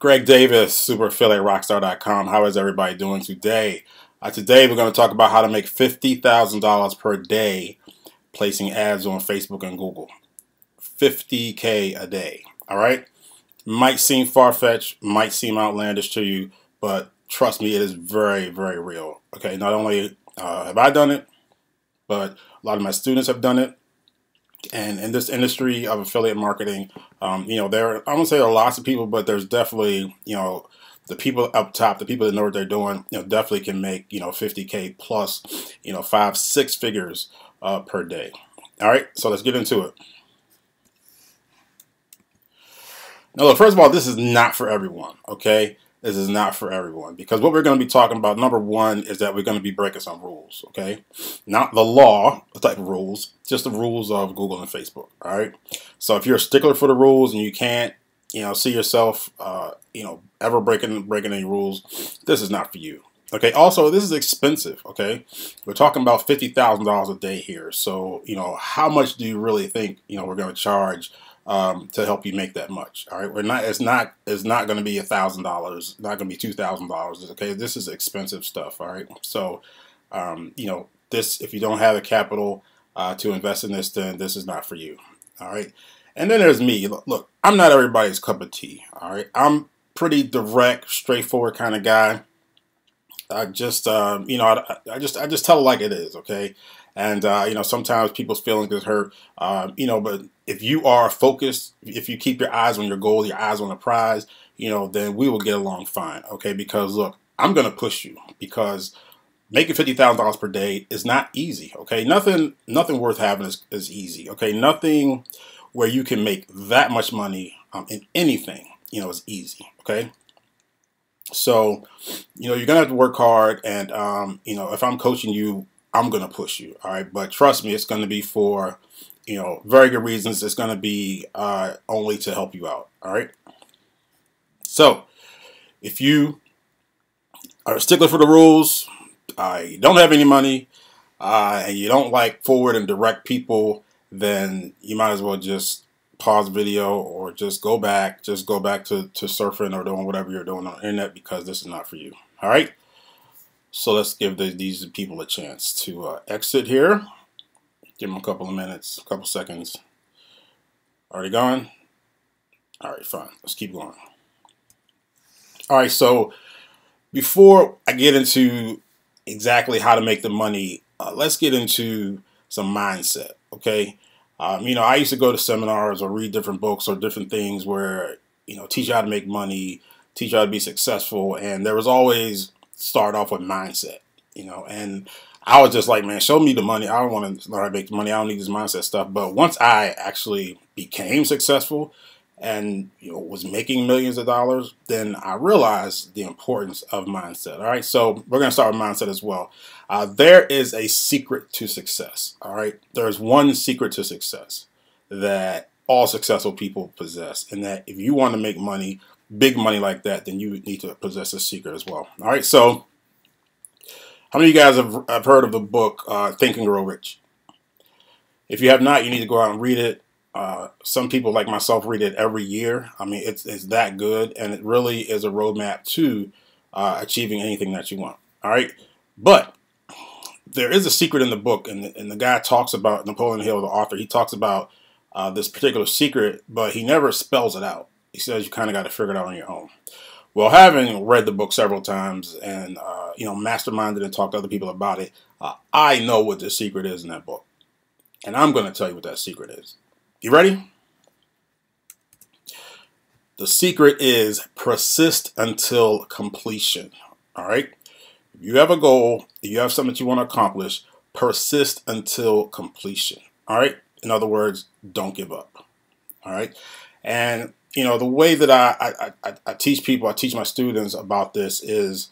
Greg Davis, SuperAffiliateRockstar.com. How is everybody doing today? Today we're going to talk about how to make $50,000 per day placing ads on Facebook and Google. 50K a day. All right? Might seem far-fetched, might seem outlandish to you, but trust me, it is very, very real. Okay, not only have I done it, but a lot of my students have done it. And in this industry of affiliate marketing, I won't say there are lots of people, but there's definitely, the people up top, the people that know what they're doing, definitely can make, 50K plus, 5-6 figures per day. All right, so let's get into it. Now, look, first of all, this is not for everyone, okay? This is not for everyone, because what we're going to be talking about, number one, is that we're going to be breaking some rules, okay? Not the law type of rules, just the rules of Google and Facebook, all right? So if you're a stickler for the rules and you can't, see yourself, ever breaking any rules, this is not for you, okay? Also, this is expensive, okay? We're talking about $50,000 a day here. So, how much do you really think, we're going to charge to help you make that much? All right, it's not going to be $1,000, not going to be $2,000. Okay, this is expensive stuff. All right, so this, if you don't have the capital to invest in this, then this is not for you. All right, and then there's me. Look, I'm not everybody's cup of tea. All right, I'm pretty direct, straightforward kind of guy. I just I just tell it like it is. Okay. And, sometimes people's feelings get hurt, but if you are focused, if you keep your eyes on your goal, your eyes on the prize, then we will get along fine. Okay. Because look, I'm going to push you, because making $50,000 per day is not easy. Okay. Nothing worth having is easy. Okay. Nothing where you can make that much money in anything, is easy. Okay. So, you're going to have to work hard, and, if I'm coaching you, I'm going to push you. All right. But trust me, it's going to be for, very good reasons. It's going to be only to help you out. All right. So if you are a stickler for the rules, you don't have any money, and you don't like forward and direct people, then you might as well just pause the video or just go back to surfing or doing whatever you're doing on the internet, because this is not for you. All right. So let's give these people a chance to exit here. Give them a couple of minutes, a couple seconds. Already gone? All right, fine. Let's keep going. All right, so before I get into exactly how to make the money, let's get into some mindset, okay? I used to go to seminars or read different books or different things where, teach you how to make money, teach you how to be successful, and there was always start off with mindset, and I was just like, man, show me the money. I don't want to learn how to make money. I don't need this mindset stuff. But once I actually became successful and, was making millions of dollars, then I realized the importance of mindset. All right. So we're going to start with mindset as well. There is a secret to success. All right. There's one secret to success that all successful people possess. And that if you want to make money, big money like that, then you need to possess a secret as well. All right, so how many of you guys have heard of the book Think and Grow Rich? If you have not, you need to go out and read it. Some people like myself read it every year. I mean, it's that good, and it really is a roadmap to achieving anything that you want. All right, but there is a secret in the book, and the guy talks about, Napoleon Hill, the author, he talks about this particular secret, but he never spells it out. He says you kind of got to figure it out on your own. Well, having read the book several times and, masterminded and talked to other people about it, I know what the secret is in that book. And I'm going to tell you what that secret is. You ready? The secret is persist until completion. All right? If you have a goal, if you have something that you want to accomplish, persist until completion. All right? In other words, don't give up. All right? And the way that I teach people, I teach my students about this is,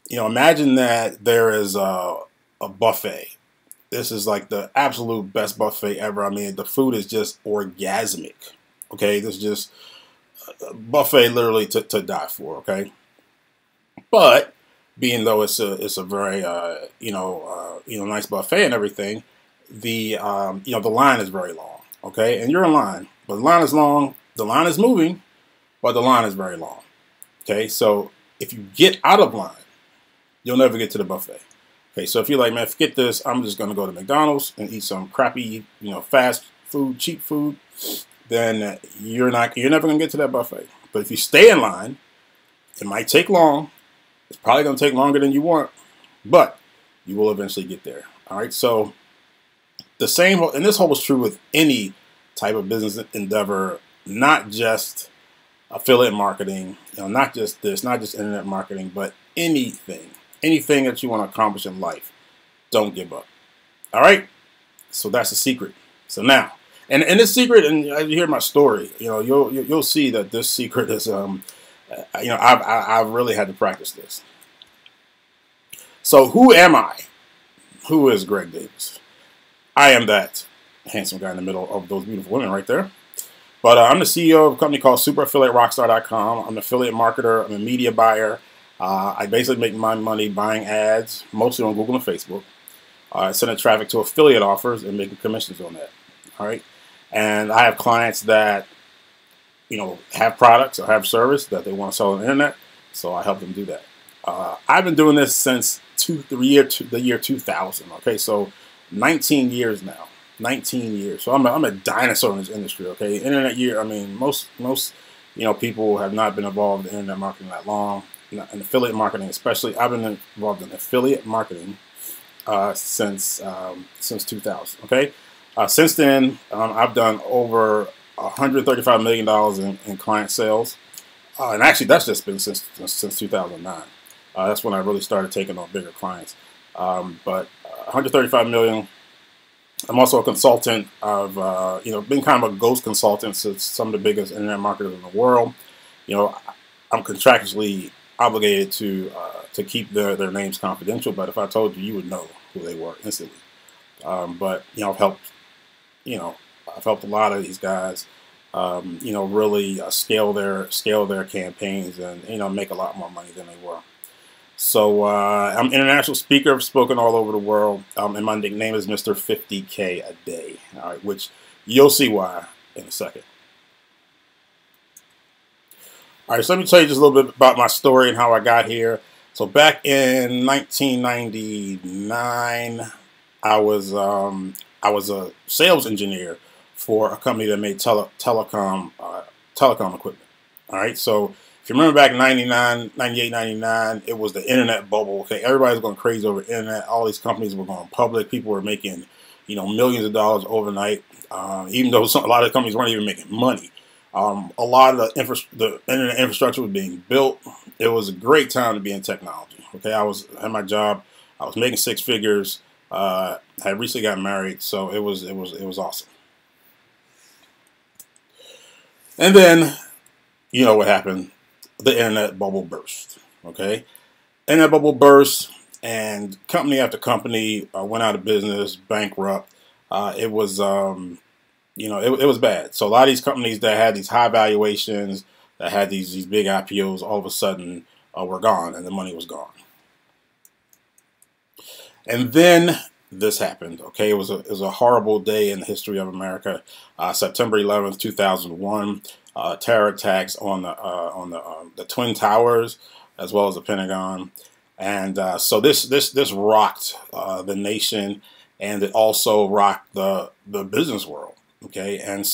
imagine that there is a buffet. This is like the absolute best buffet ever. I mean, the food is just orgasmic. Okay, this is just a buffet literally to die for. Okay, but being though it's a very nice buffet and everything, the line is very long. Okay, and you're in line, but the line is long. The line is moving, but the line is very long. Okay, so if you get out of line, you'll never get to the buffet. Okay, so if you're like, man, forget this, I'm just gonna go to McDonald's and eat some crappy, fast food, cheap food, then you're never gonna get to that buffet. But if you stay in line, it might take long. It's probably gonna take longer than you want, but you will eventually get there. All right, so the same, and this holds true with any type of business endeavor, not just affiliate marketing, not just this, not just internet marketing, but anything that you want to accomplish in life. Don't give up. All right, so that's the secret. So now, and this secret, and as you hear my story, you'll see that this secret is, I've really had to practice this. So who am I? Who is Greg Davis? I am that handsome guy in the middle of those beautiful women right there. But I'm the CEO of a company called SuperAffiliateRockstar.com. I'm an affiliate marketer. I'm a media buyer. I basically make my money buying ads, mostly on Google and Facebook. Sending traffic to affiliate offers and making commissions on that. All right. And I have clients that, have products or have service that they want to sell on the internet. So I help them do that. I've been doing this since the year 2000. Okay. So 19 years now. 19 years. So I'm a dinosaur in this industry. Okay. Internet year. I mean, most people have not been involved in internet marketing that long. In affiliate marketing, especially, I've been involved in affiliate marketing since 2000. Okay, since then, I've done over $135 million in client sales, and actually, that's just been since 2009. That's when I really started taking on bigger clients. But 135 million. I'm also a consultant. I've been kind of a ghost consultant to some of the biggest internet marketers in the world. I'm contractually obligated to keep their names confidential, but if I told you, you would know who they were instantly. But I've helped a lot of these guys, really scale their campaigns and make a lot more money than they were. So I'm an international speaker. I've spoken all over the world, and my nickname is Mr. 50K a day. All right, which you'll see why in a second. All right, so let me tell you just a little bit about my story and how I got here. So back in 1999, I was a sales engineer for a company that made telecom equipment. All right, so if you remember back in 98, 99, it was the internet bubble. Okay, everybody was going crazy over internet. All these companies were going public. People were making millions of dollars overnight, even though a lot of companies weren't even making money. A lot of the internet infrastructure was being built. It was a great time to be in technology. Okay, I had my job. I was making six figures. I had recently got married, so it was awesome. And then, what happened? The internet bubble burst. Okay, internet bubble burst, and company after company went out of business, bankrupt. It was it was bad. So a lot of these companies that had these high valuations, that had these big IPOs, all of a sudden were gone, and the money was gone. And then this happened. Okay, it was a horrible day in the history of America. September 11th, 2001, terror attacks on the Twin Towers as well as the Pentagon, and so this rocked the nation, and it also rocked the business world. Okay, and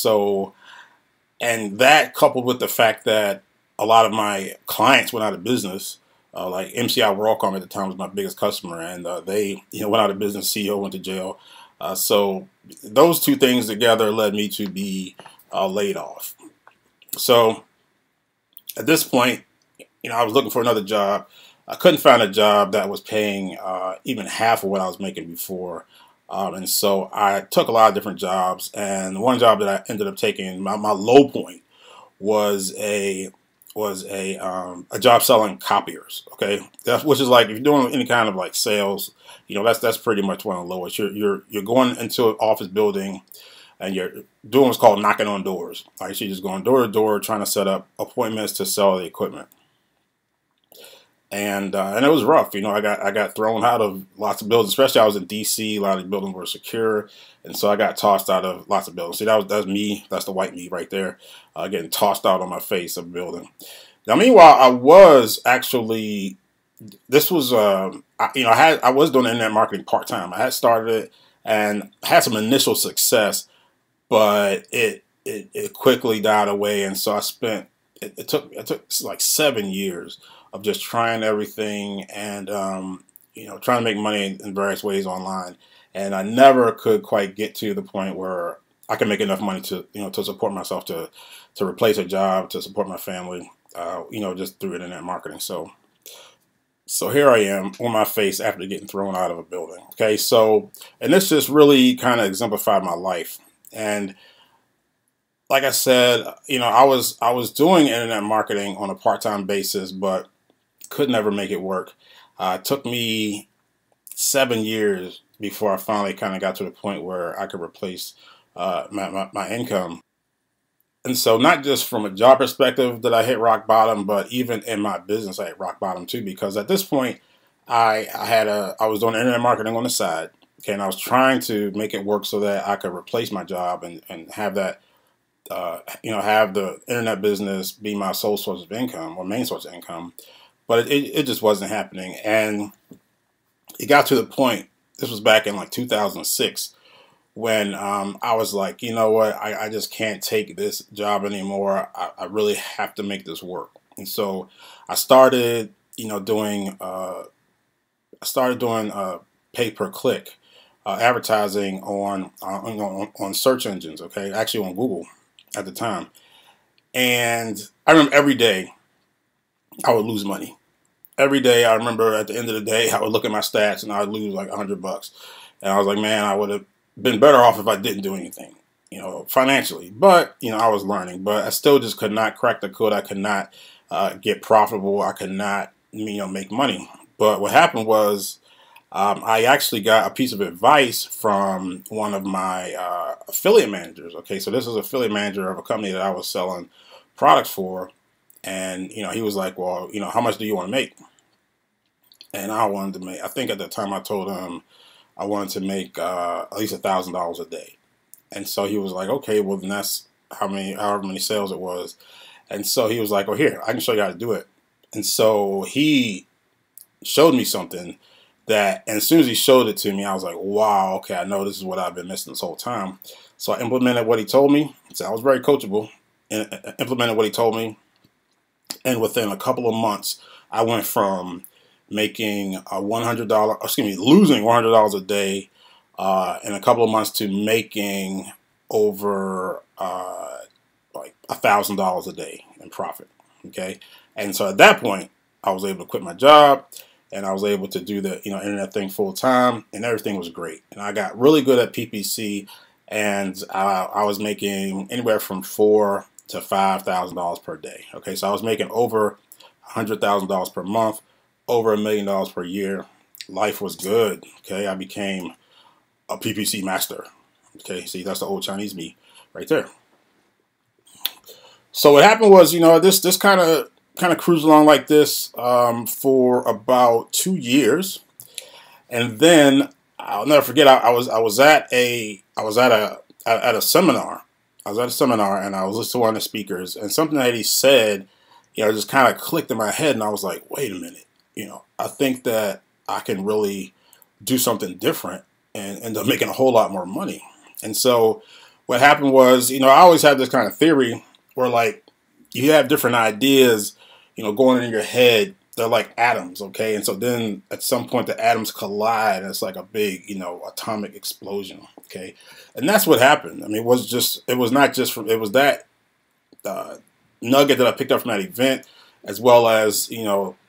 that coupled with the fact that a lot of my clients went out of business, like MCI WorldCom at the time was my biggest customer, and they went out of business. CEO went to jail. So those two things together led me to be laid off. So at this point, I was looking for another job. I couldn't find a job that was paying even half of what I was making before. And so I took a lot of different jobs, and one job that I ended up taking, my low point, was a job selling copiers. Okay, which is like if you're doing any kind of like sales, that's pretty much one of the lowest. You're going into an office building, and you're doing what's called knocking on doors. All right, so you're just going door to door trying to set up appointments to sell the equipment. And it was rough. I got thrown out of lots of buildings, especially I was in DC. A lot of the buildings were secure, and so I got tossed out of lots of buildings. See, that's me. That's the white me right there, getting tossed out on my face of a building. Now, meanwhile, I was actually this was I was doing internet marketing part time. I had started it and had some initial success, but it quickly died away, and so I spent it took like 7 years of just trying everything and trying to make money in various ways online, and I never could quite get to the point where I can make enough money to to support myself, to replace a job, to support my family, just through internet marketing. So here I am on my face after getting thrown out of a building. Okay, so and this just really kind of exemplified my life. And like I said, I was doing internet marketing on a part-time basis, but could never make it work. It took me 7 years before I finally kind of got to the point where I could replace my income. And so not just from a job perspective did I hit rock bottom, but even in my business I hit rock bottom too, because at this point I was doing internet marketing on the side. Okay, and I was trying to make it work so that I could replace my job and have that have the internet business be my sole source of income or main source of income. But it just wasn't happening. And it got to the point, this was back in like 2006, when I was like, you know what, I just can't take this job anymore. I really have to make this work. And so I started, doing pay per click advertising on search engines. Okay, actually on Google at the time. And I remember every day I would lose money. Every day I remember at the end of the day I would look at my stats and I would lose like $100. And I was like, man, I would have been better off if I didn't do anything, financially. But, I was learning. But I still just could not crack the code. I could not get profitable. I could not, make money. But what happened was I actually got a piece of advice from one of my affiliate managers. Okay, so this is an affiliate manager of a company that I was selling products for. And, he was like, well, how much do you want to make? And I wanted to make, I think at the time I told him I wanted to make at least $1,000 a day. And so he was like, okay, well then that's however many sales it was. And so he was like, oh, here, I can show you how to do it. And so he showed me something that, and as soon as he showed it to me, I was like, wow, okay, I know this is what I've been missing this whole time. So I implemented what he told me. So I was very coachable and implemented what he told me. And within a couple of months, I went from making losing $100 a day in a couple of months to making over like $1,000 a day in profit. Okay, and so at that point, I was able to quit my job, and I was able to do the internet thing full time, and everything was great. And I got really good at PPC, and I was making anywhere from $4,000 to $5,000 per day. Okay, so I was making over $100,000 per month, over $1 million per year. Life was good. Okay, I became a PPC master. Okay, see, that's the old Chinese me right there. So what happened was, this kind of cruised along like this for about 2 years, and then I'll never forget. I was at a seminar. I was at a seminar and I was listening to one of the speakers, and something that he said, just kind of clicked in my head, and I was like, wait a minute, I think that I can really do something different and end up making a whole lot more money. And so what happened was, I always had this kind of theory where like you have different ideas, going in your head. They're like atoms, okay? And so then at some point the atoms collide and it's like a big, atomic explosion, okay? And that's what happened. I mean, it was that nugget that I picked up from that event, as well as,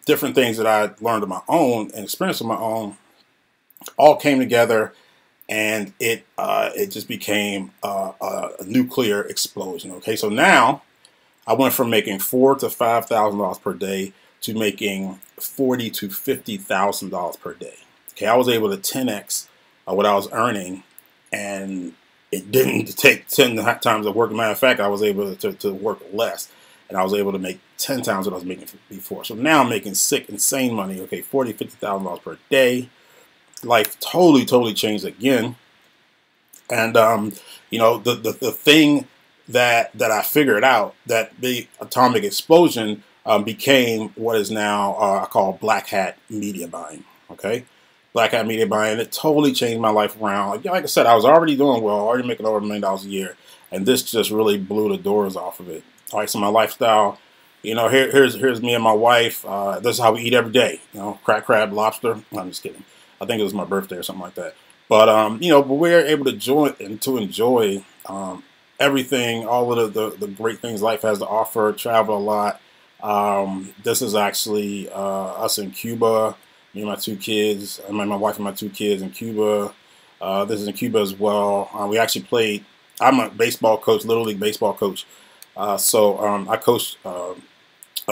different things that I learned on my own and experienced on my own, all came together, and it just became a nuclear explosion, okay? So now I went from making $4,000 to $5,000 per day to making $40,000 to $50,000 per day. Okay, I was able to 10x what I was earning, and it didn't take 10 times the work. Matter of fact, I was able to work less, and I was able to make 10 times what I was making before. So now I'm making sick, insane money. Okay, $40,000, $50,000 per day. Life totally changed again. And the thing that I figured out, that the atomic explosion became what is now I call black hat media buying. Okay, black hat media buying. It totally changed my life around. Like I said, I was already doing well, already making over $1 million a year, and this just really blew the doors off of it. All right, so my lifestyle. Here's me and my wife. This is how we eat every day. Crack crab, lobster. I'm just kidding. I think it was my birthday or something like that. But but we're able to enjoy everything, all of the great things life has to offer. Travel a lot. This is actually us in Cuba. Me and my two kids. My wife and my two kids in Cuba. This is in Cuba as well. We actually played. I'm a baseball coach, Little League baseball coach. So I coached a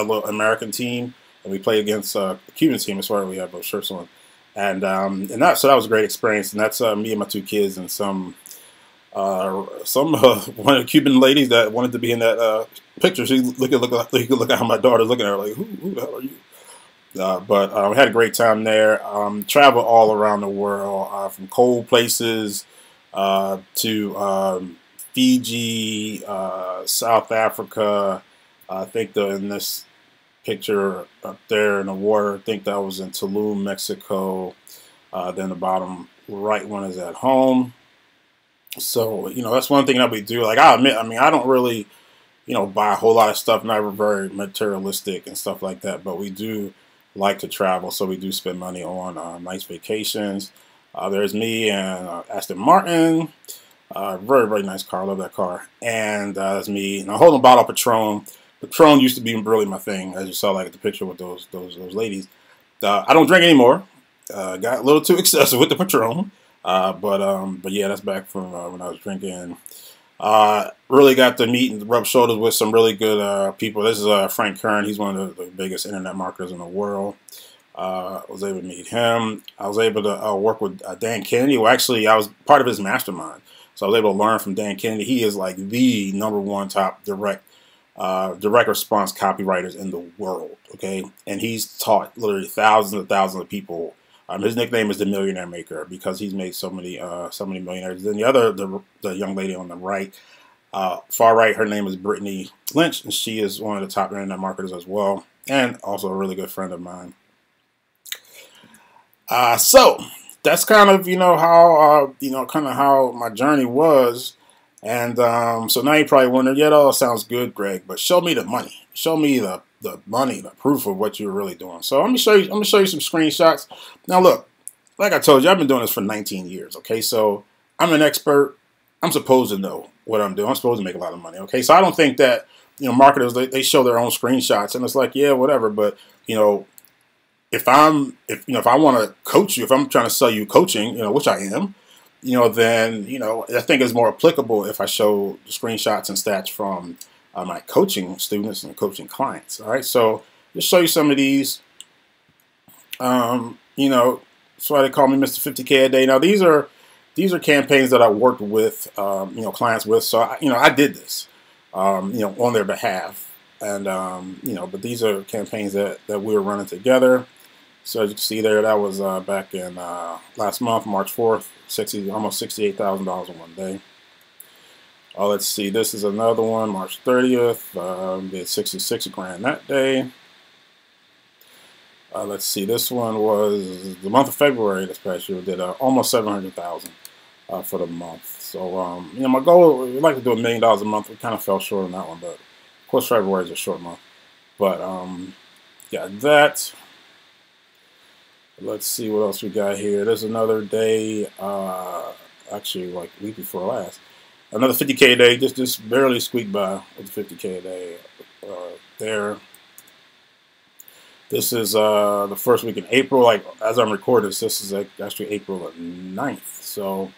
little American team, and we played against a Cuban team. As far as we have those shirts on, and that was a great experience. And that's me and my two kids and some one of the Cuban ladies that wanted to be in that picture. She you could look at how my daughter's looking at her like, who the hell are you? But we had a great time there. Traveled all around the world, from cold places to Fiji, South Africa. I think in this picture up there in the water, I think that was in Tulum, Mexico. Then the bottom right one is at home. So, that's one thing that we do. Like, I admit, I don't really, buy a whole lot of stuff, never very materialistic and stuff like that. But we do like to travel, so we do spend money on nice vacations. There's me and Aston Martin. Very, very nice car. I love that car. And that's me. And I'm holding a bottle of Patron. Patron used to be really my thing, as you saw like the picture with those ladies. I don't drink anymore. Got a little too excessive with the Patron. But yeah, that's back from when I was drinking. Really got to meet and rub shoulders with some really good people. This is Frank Kern. He's one of the biggest internet marketers in the world. I was able to meet him. I was able to work with Dan Kennedy. Well, actually, I was part of his mastermind. So I was able to learn from Dan Kennedy. He is like the #1 top direct response copywriters in the world. Okay, and he's taught literally thousands and thousands of people. His nickname is the Millionaire Maker because he's made so many millionaires. Then the young lady on the right, far right, her name is Brittany Lynch, and she is one of the top internet marketers as well, and also a really good friend of mine. So that's kind of how how my journey was, and so now you probably wonder, yeah, that all sounds good, Greg, but show me the money, show me the money, the proof of what you're really doing. So I'm gonna show you some screenshots. Now look, like I told you, I've been doing this for 19 years. Okay, so I'm an expert. I'm supposed to know what I'm doing. I'm supposed to make a lot of money. Okay, so I don't think that marketers they show their own screenshots and it's like, yeah, whatever, but if I want to coach you, if I'm trying to sell you coaching, which I am, then I think it's more applicable if I show screenshots and stats from my coaching students and coaching clients. All right, so just show you some of these. That's why they call me Mr. 50K a day. Now these are campaigns that I worked with clients with. So I did this on their behalf, and but these are campaigns that we were running together. So as you can see there, that was back in last month, March 4th, almost $68,000 in one day. Let's see, this is another one, March 30th, did 66 grand that day. Let's see, this one was the month of February this past year, did almost 700,000 for the month. So, my goal, we'd like to do $1 million a month. We kind of fell short on that one, but of course February is a short month. But, got that. Let's see what else we got here. There's another day, actually like week before last. Another 50K a day, just barely squeaked by with 50K a day there. This is the first week in April. Like as I'm recording this is actually April 9th. So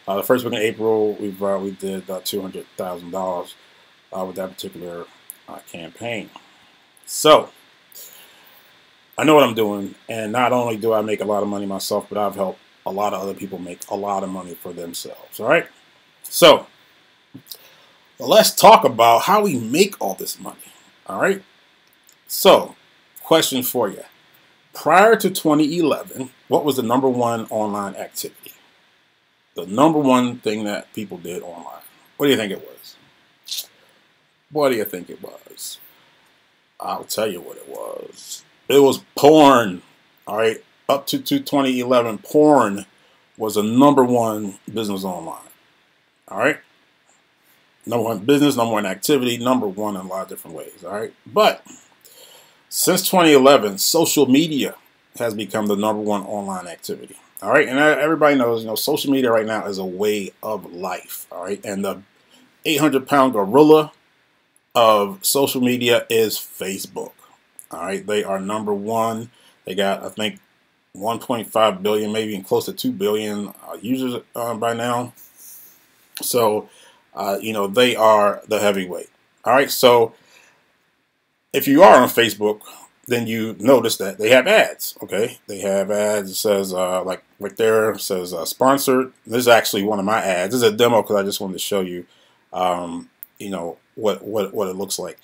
the first week in April, we did $200,000 with that particular campaign. So I know what I'm doing, and not only do I make a lot of money myself, but I've helped a lot of other people make a lot of money for themselves. All right, so let's talk about how we make all this money. All right, so question for you. Prior to 2011, what was the #1 online activity? The #1 thing that people did online. What do you think it was? What do you think it was? I'll tell you what it was. It was porn. All right, up to 2011, porn was the #1 business online. All right, #1 business, #1 activity, #1 in a lot of different ways. All right, but since 2011, social media has become the #1 online activity. All right, and everybody knows, social media right now is a way of life. All right, and the 800-pound gorilla of social media is Facebook. All right, they are #1. They got, I think, 1.5 billion, maybe even close to 2 billion users by now. So, they are the heavyweight. All right, so if you are on Facebook, then you notice that they have ads. Okay, they have ads. It says like right there, it says sponsored. This is actually one of my ads. This is a demo because I just wanted to show you, what it looks like.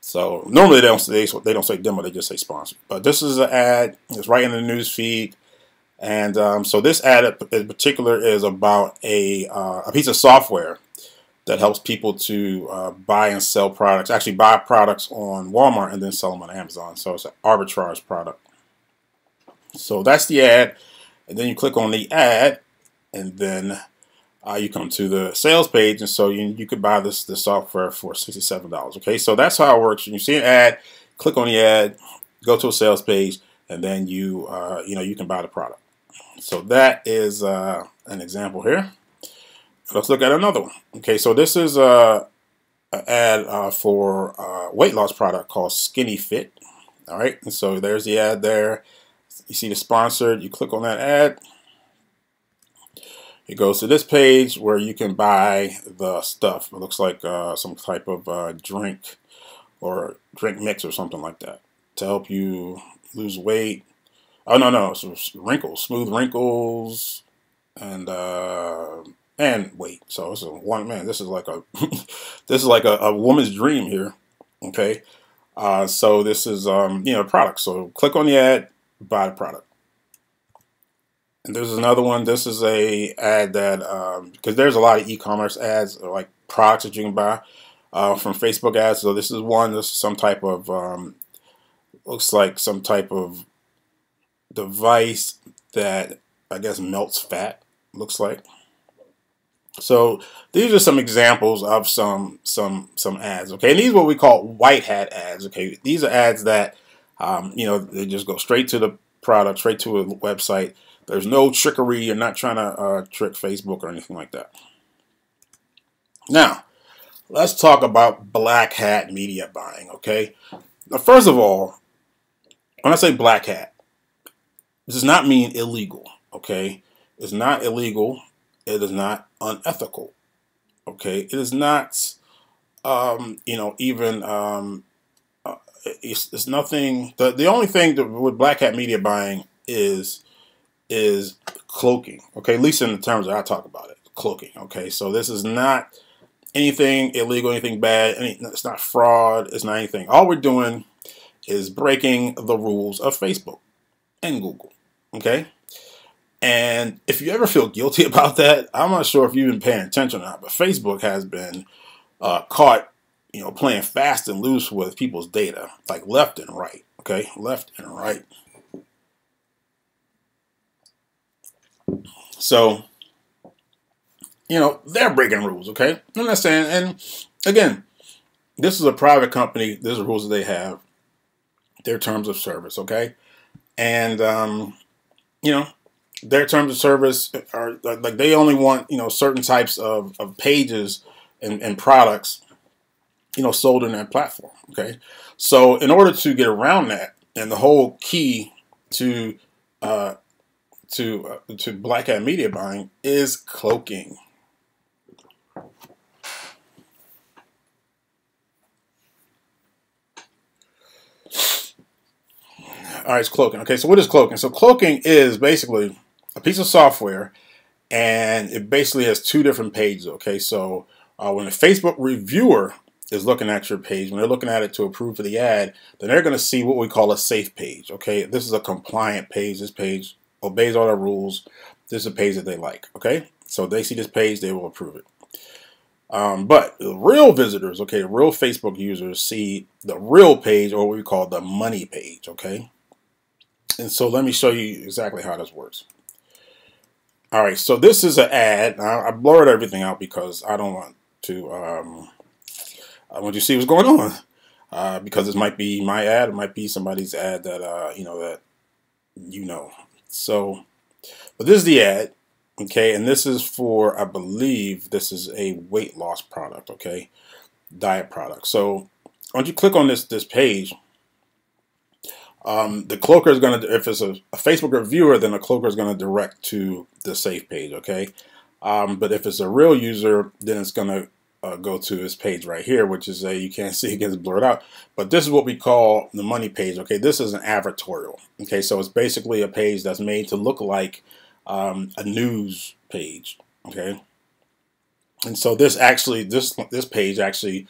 So normally they don't say demo, they just say sponsored. But this is an ad. It's right in the news feed. And so this ad in particular is about a piece of software that helps people to buy and sell products, actually buy products on Walmart and then sell them on Amazon. So it's an arbitrage product. So that's the ad. And then you click on the ad, and then you come to the sales page. And so you could buy this software for $67. Okay, so that's how it works. When you see an ad, click on the ad, go to a sales page, and then you can buy the product. So that is an example here. Let's look at another one. Okay, so this is an ad for a weight loss product called Skinny Fit. All right, and so there's the ad there. You see the sponsored. You click on that ad. It goes to this page where you can buy the stuff. It looks like some type of drink or drink mix or something like that to help you lose weight. Oh no, it's wrinkles, smooth wrinkles, and weight. So it's this is like a this is like a woman's dream here. Okay, so this is product. So click on the ad, buy the product. And there's another one. This is a ad that because there's a lot of e-commerce ads like products that you can buy from Facebook ads. So this is one. This is some type of looks like some type of device that I guess melts fat. Looks like. So these are some examples of some ads. Okay, and these are what we call white hat ads. Okay, these are ads that they just go straight to the product, straight to a website. There's no trickery. You're not trying to trick Facebook or anything like that. Now, let's talk about black hat media buying. Okay, now first of all, when I say black hat, this does not mean illegal. Okay, it's not illegal. It is not unethical. Okay, it is not, it's nothing. The only thing with black hat media buying is cloaking. Okay, at least in the terms that I talk about it, cloaking. Okay, so this is not anything illegal, anything bad. It's not fraud. It's not anything. All we're doing is breaking the rules of Facebook and Google. Okay. And if you ever feel guilty about that, I'm not sure if you've been paying attention or not, but Facebook has been caught, playing fast and loose with people's data, like left and right. Okay, left and right. So, they're breaking rules. Okay, I'm not saying. And again, this is a private company. There's rules that they have, their terms of service. Okay, and their terms of service are like they only want certain types of pages and products sold in that platform. Okay, so in order to get around that, and the whole key to black hat media buying is cloaking. All right, it's cloaking. Okay, so what is cloaking? So cloaking is basically a piece of software, and it basically has two different pages. Okay, so when a Facebook reviewer is looking at your page, when they're looking at it to approve for the ad, then they're going to see what we call a safe page. Okay, this is a compliant page. This page obeys all the rules. This is a page that they like. Okay, so they see this page, they will approve it. But the real visitors, okay, real Facebook users see the real page, or what we call the money page, okay? And so let me show you exactly how this works. All right, so this is an ad. I blurred everything out because I don't want to, I want you to see what's going on. Because this might be my ad, it might be somebody's ad that, So, but this is the ad, okay, and this is for, I believe, this is a weight loss product, okay, diet product. So, once you click on this page, the cloaker is going to, if it's a Facebook reviewer, then the cloaker is going to direct to the safe page, okay? But if it's a real user, then it's going to go to this page right here, which is you can't see, it gets blurred out. But this is what we call the money page, okay? This is an advertorial, okay? So it's basically a page that's made to look like a news page, okay? And so this page actually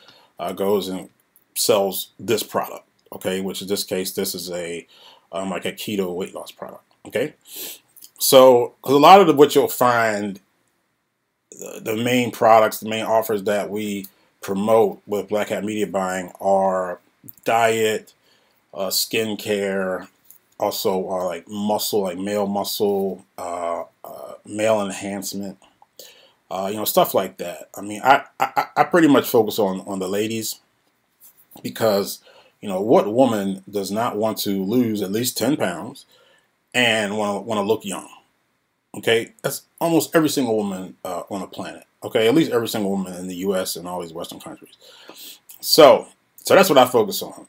goes and sells this product. Okay, which in this case, this is a like a keto weight loss product. Okay, so because a lot of what you'll find, the main products, the main offers that we promote with Black Hat Media Buying are diet, skincare, also like muscle, like male muscle, male enhancement, stuff like that. I mean, I pretty much focus on the ladies because. What woman does not want to lose at least 10 pounds and want to look young? Okay, that's almost every single woman on the planet. Okay, at least every single woman in the U.S. and all these Western countries. So that's what I focus on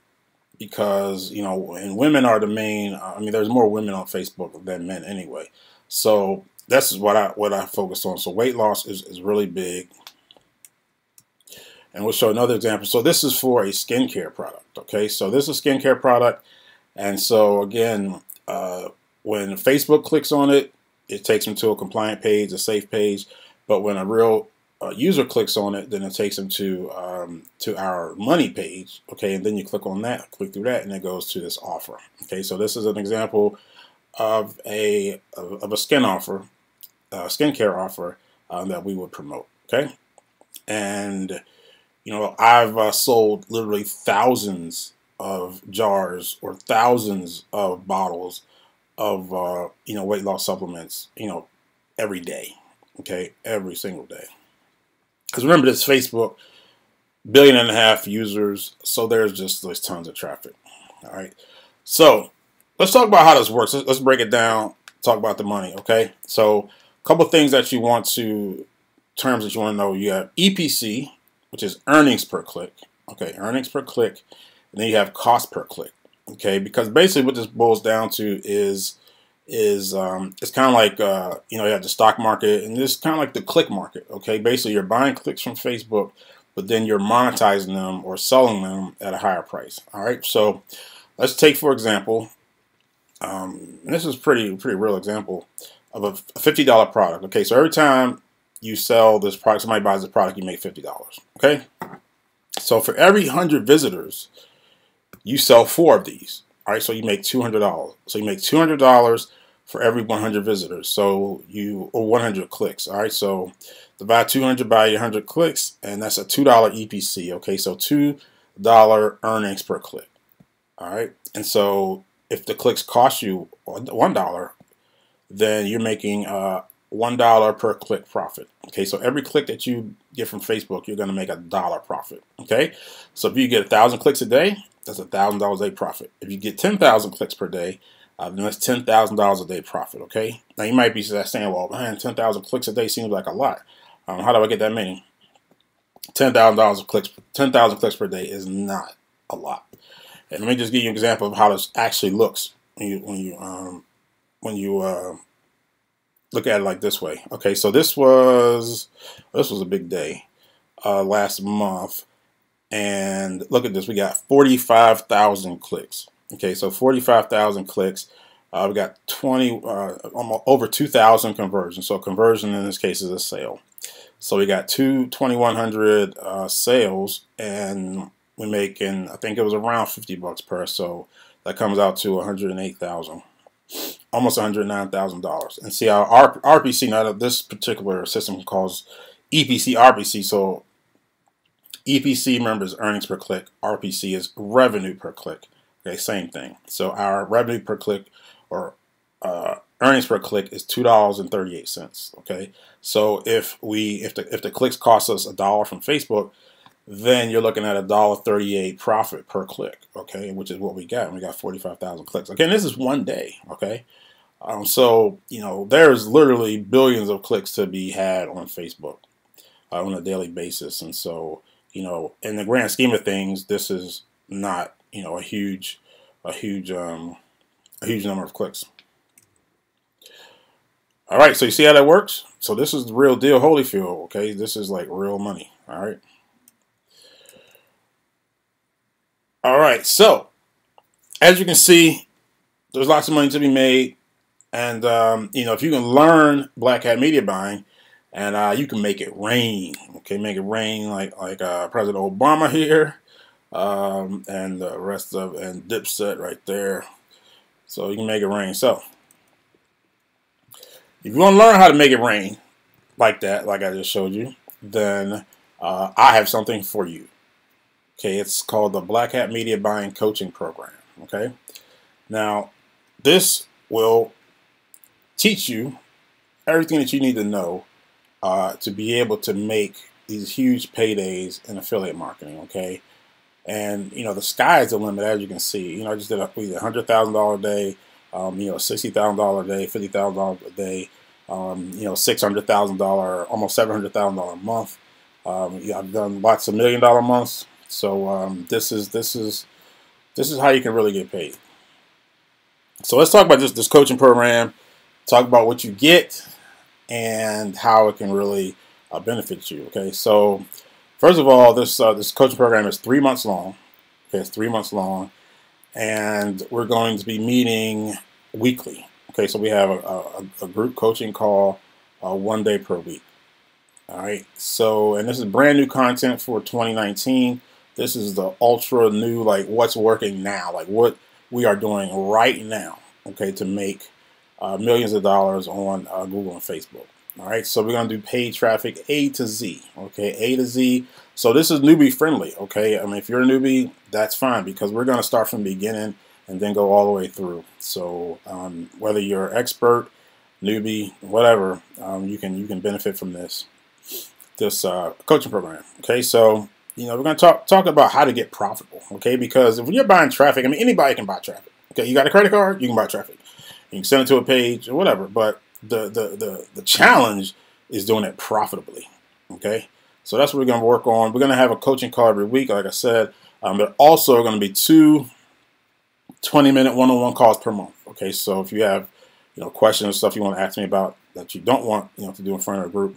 because and women are the main. I mean, there's more women on Facebook than men anyway. So that's what I focus on. So weight loss is really big. And we'll show another example. So this is for a skincare product, okay? So this is a skincare product. And so again, when Facebook clicks on it, it takes them to a compliant page, a safe page. But when a real user clicks on it, then it takes them to our money page, okay? And then you click on that, click through that, and it goes to this offer, okay? So this is an example of a skincare offer that we would promote, okay? And I've sold literally thousands of jars or thousands of bottles of, weight loss supplements, every day. Okay. Every single day. Because remember, this Facebook, 1.5 billion users. So there's tons of traffic. All right. So let's talk about how this works. Let's break it down. Talk about the money. Okay. So a couple things terms that you want to know. You have EPC, which is earnings per click. Okay, earnings per click. And then you have cost per click. Okay, because basically what this boils down to is it's kind of like you have the stock market, and this is kind of like the click market. Okay, basically you're buying clicks from Facebook, but then you're monetizing them or selling them at a higher price. All right, so let's take for example, and this is pretty real example of a $50 product. Okay, so every time you sell this product, somebody buys the product, you make $50. Okay, so for every 100 visitors, you sell 4 of these. All right, so you make $200. So you make $200 for every 100 visitors. So or 100 clicks. All right, so divide 200 by your 100 clicks, and that's a $2 EPC. Okay, so $2 earnings per click. All right, and so if the clicks cost you $1, then you're making $1 per click profit. Okay, so every click that you get from Facebook, you're going to make $1 profit. Okay, so if you get 1,000 clicks a day, that's $1,000 a day profit. If you get 10,000 clicks per day, then that's $10,000 a day profit. Okay, now you might be saying, well, man, 10,000 clicks a day seems like a lot. How do I get that many? $10,000 clicks per day is not a lot. And let me just give you an example of how this actually looks when you look at it like this way. Okay, so this was a big day last month, and look at this. We got 45,000 clicks. Okay, so 45,000 clicks. We got almost over 2,000 conversions. So conversion in this case is a sale. So we got 2,100 sales, and we're making, I think it was around $50 per. So that comes out to 108,000. Almost $109,000. And see our RPC, now this particular system calls EPC RPC, so EPC, remember, is earnings per click. RPC is revenue per click. Okay, same thing. So our revenue per click, or earnings per click, is $2.38. Okay, so if the clicks cost us $1 from Facebook, then you're looking at $1.38 profit per click. Okay, which is what we got. We got 45,000 clicks. Okay, and this is one day. Okay, so there's literally billions of clicks to be had on Facebook on a daily basis, and so in the grand scheme of things, this is not a huge number of clicks. All right, so you see how that works? So this is the real deal, Holyfield. Okay, this is like real money. All right. All right, so as you can see, there's lots of money to be made, and if you can learn Black Hat media buying, and you can make it rain. Okay, make it rain like President Obama here, and the rest of and Dipset right there. So you can make it rain. So if you want to learn how to make it rain like that, like I just showed you, then I have something for you. Okay, it's called the Black Hat Media Buying Coaching Program. Okay, now this will teach you everything that you need to know to be able to make these huge paydays in affiliate marketing. Okay, and the sky is the limit, as you can see. I just did $100,000 a day, $60,000 a day, $50,000 a day, $600,000, almost $700,000 a month. I've done lots of $1 million months. So this is how you can really get paid. So let's talk about this coaching program. Talk about what you get and how it can really benefit you. Okay, so first of all, this coaching program is 3 months long. Okay, it's 3 months long, and we're going to be meeting weekly. Okay, so we have a group coaching call 1 day per week. All right, so, and this is brand new content for 2019. This is the ultra new, like what's working now, like what we are doing right now, okay, to make millions of dollars on Google and Facebook. All right, so we're going to do paid traffic A to Z, okay, A to Z. So this is newbie friendly, okay? I mean, if you're a newbie, that's fine, because we're going to start from the beginning and then go all the way through. So whether you're expert, newbie, whatever, you can benefit from this coaching program. Okay, so we're going to talk about how to get profitable. Okay, because if you're buying traffic, I mean, anybody can buy traffic. Okay, you got a credit card, you can buy traffic. You can send it to a page or whatever. But the challenge is doing it profitably. Okay, so that's what we're going to work on. We're going to have a coaching call every week, like I said. But also going to be 2 20-minute one-on-one calls per month. Okay, so if you have questions or stuff you want to ask me about that you don't want to do in front of a group,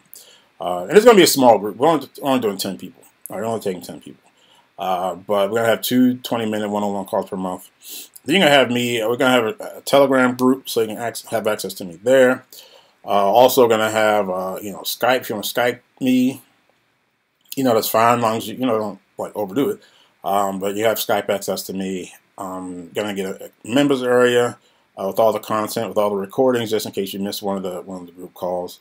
and it's going to be a small group. We're only doing 10 people. All right, only taking 10 people. But we're going to have 2 20-minute one-on-one calls per month. Then you're going to have me. We're going to have a Telegram group, so you can have access to me there. Also going to have Skype. If you want to Skype me, that's fine, as long as you don't like overdo it. But you have Skype access to me. Going to get a members area with all the content, with all the recordings, just in case you missed one of the group calls.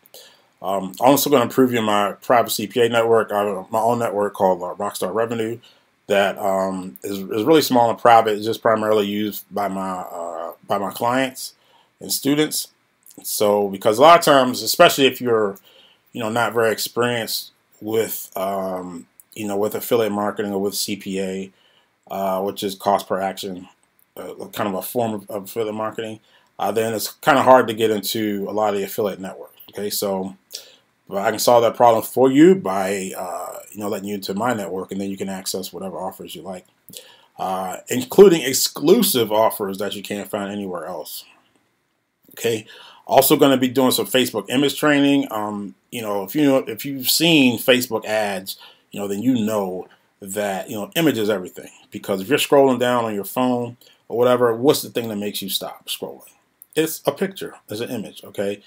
I'm also going to preview my private CPA network. I have my own network called Rockstar Revenue that is really small and private. It's just primarily used by my clients and students. So because a lot of times, especially if you're not very experienced with with affiliate marketing or with CPA, which is cost per action, kind of a form of affiliate marketing, then it's kind of hard to get into a lot of the affiliate networks. Okay, so I can solve that problem for you by letting you into my network, and then you can access whatever offers you like, including exclusive offers that you can't find anywhere else. Okay, also going to be doing some Facebook image training. If you've seen Facebook ads, then you know that image is everything, because if you're scrolling down on your phone or whatever, what's the thing that makes you stop scrolling? It's a picture, it's an image. Okay.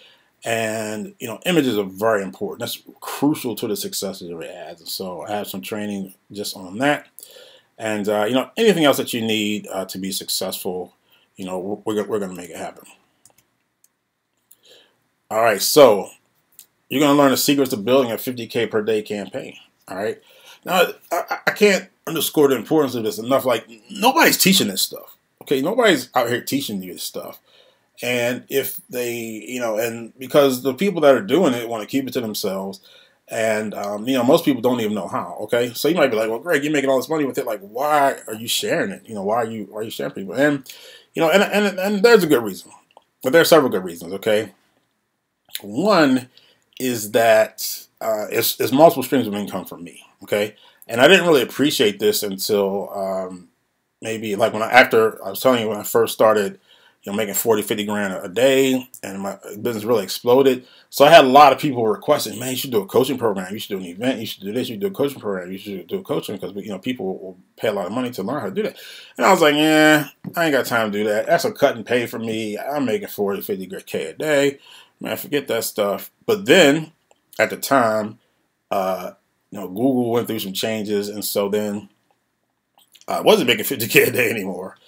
And images are very important. That's crucial to the success of your ads. And so I have some training just on that. And anything else that you need to be successful, we're going to make it happen. All right, so you're going to learn the secrets to building a 50K per day campaign. All right. Now, I can't underscore the importance of this enough. Like, nobody's teaching this stuff. Okay, nobody's out here teaching you this stuff. And if they, and because the people that are doing it want to keep it to themselves, and most people don't even know how. Okay, so you might be like, well, Greg, you're making all this money with it. Like, why are you sharing it? Why are you sharing people? And and there's a good reason, but there are several good reasons. Okay, one is that it's multiple streams of income for me. Okay, and I didn't really appreciate this until maybe like after I was telling you when I first started, making 40, 50 grand a day, and my business really exploded. So I had a lot of people requesting, man, you should do a coaching program, you should do an event, you should do this, you should do a coaching program, you should do a coaching, because people will pay a lot of money to learn how to do that. And I was like, yeah, I ain't got time to do that. That's a cut and pay for me. I'm making 40, 50 K a day. Man, forget that stuff. But then at the time, Google went through some changes, and so then I wasn't making 50K a day anymore.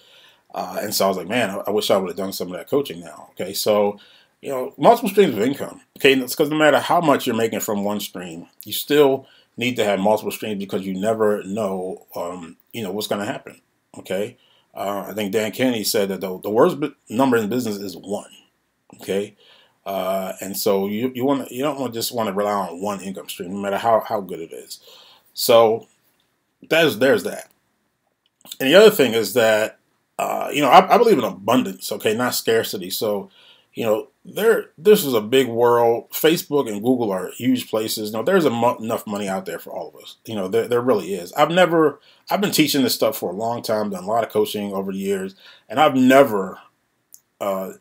And so I was like, man, I wish I would have done some of that coaching now. Okay, so multiple streams of income. Okay, that's because no matter how much you're making from one stream, you still need to have multiple streams because you never know, what's going to happen. Okay, I think Dan Kennedy said that the worst number in business is one. Okay, and so you don't just want to rely on one income stream, no matter how good it is. So there's that. And the other thing is that I believe in abundance, okay, not scarcity. So, this is a big world. Facebook and Google are huge places. There's enough money out there for all of us. There really is. I've been teaching this stuff for a long time, done a lot of coaching over the years, and I've never done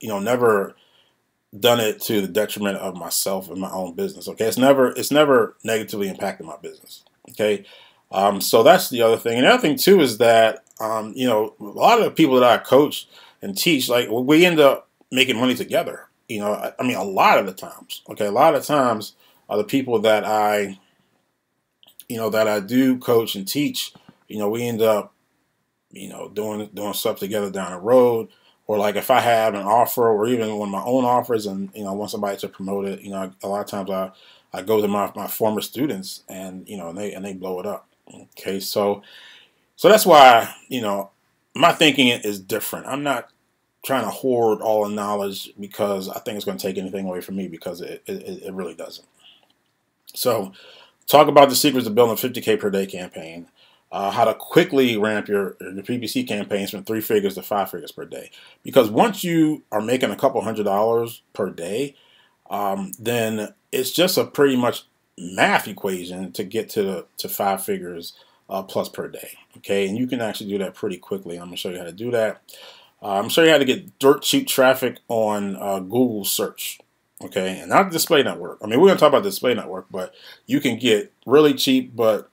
it to the detriment of myself and my own business. Okay, it's never negatively impacted my business. Okay, so that's the other thing. And the other thing too is that a lot of the people that I coach and teach, like, we end up making money together. I mean, a lot of the times. Okay, a lot of times the people that I do coach and teach, we end up doing stuff together down the road. Or like if I have an offer, or even one of my own offers, and I want somebody to promote it, a lot of times I go to my former students, and and they blow it up. Okay, so that's why my thinking is different. I'm not trying to hoard all the knowledge because I think it's going to take anything away from me, because it really doesn't. So, talk about the secrets of building a 50K per day campaign. How to quickly ramp your PPC campaigns from 3 figures to 5 figures per day. Because once you are making a couple $100s per day, then it's just a pretty much math equation to get to 5 figures plus per day. Okay, and you can actually do that pretty quickly. I'm going to show you how to do that. I'm going to show you how to get dirt cheap traffic on Google search. Okay, and not display network. I mean, we're going to talk about display network, but you can get really cheap but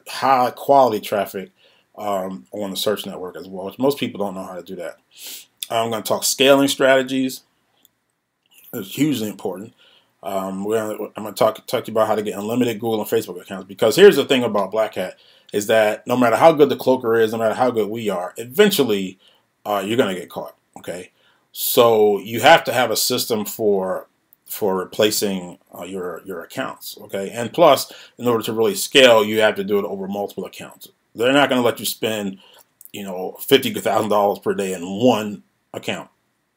high quality traffic on the search network as well, which most people don't know how to do that. I'm going to talk scaling strategies. It's hugely important. I'm going to talk to you about how to get unlimited Google and Facebook accounts, because here's the thing about Black Hat is that no matter how good the cloaker is, no matter how good we are, eventually you're going to get caught. Okay, so you have to have a system for replacing your accounts. Okay, and plus, in order to really scale, you have to do it over multiple accounts. They're not going to let you spend $50,000 per day in one account,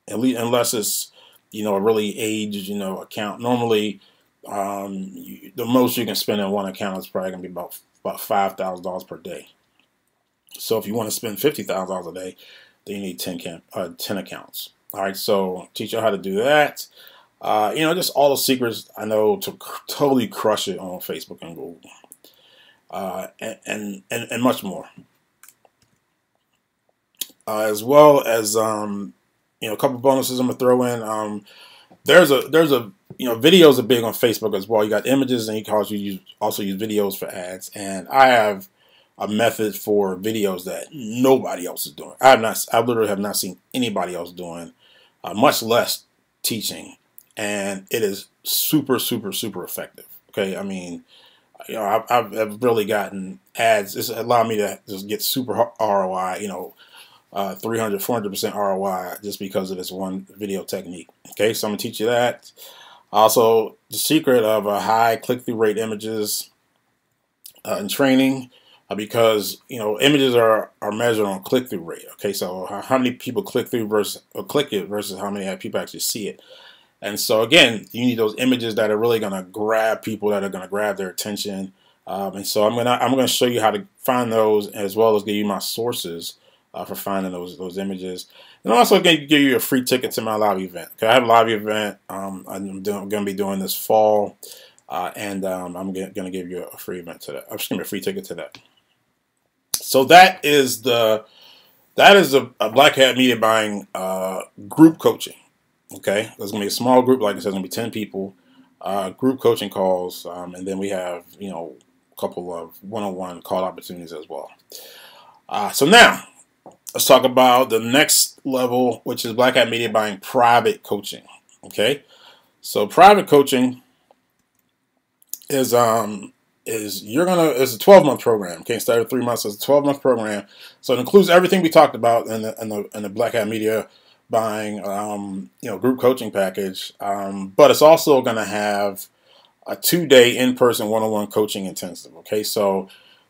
at least unless it's a really aged account. Normally, the most you can spend in one account is probably going to be about $5,000 per day. So if you want to spend $50,000 a day, then you need 10 accounts. All right, so teach you how to do that. Just all the secrets I know to totally crush it on Facebook and Google, and much more, as well as a couple bonuses I'm gonna throw in. There's a videos are big on Facebook as well. You got images, and you can also use videos for ads. And I have a method for videos that nobody else is doing. I literally have not seen anybody else doing, much less teaching. And it is super, super, super effective. Okay, I mean, I've really gotten ads. It's allowed me to just get super ROI, 300, 400% ROI just because of this one video technique. Okay, so I'm gonna teach you that. Also, the secret of high click-through rate images. in training because images are measured on click-through rate. Okay, so how many people click through versus click it versus how many people actually see it. And so again, you need those images that are really going to grab people, that are going to grab their attention. And so I'm gonna show you how to find those, as well as give you my sources for finding those images. And I'm also going to give you a free ticket to my live event. Okay, I have a live event I'm going to be doing this fall, and I'm going to give you a free event to that. I'm just going to give you a free ticket to that. So that is a Black Hat Media Buying group coaching. Okay, there's going to be a small group, like I said, it's going to be 10 people, group coaching calls, and then we have a couple of one-on-one call opportunities as well. So now let's talk about the next level, which is Black Hat Media Buying private coaching. Okay, so private coaching is it's a 12-month program. Okay, instead of 3 months, it's a 12-month program. So it includes everything we talked about in the Black Hat Media Buying group coaching package, but it's also going to have a 2-day in-person one-on-one coaching intensive. Okay, so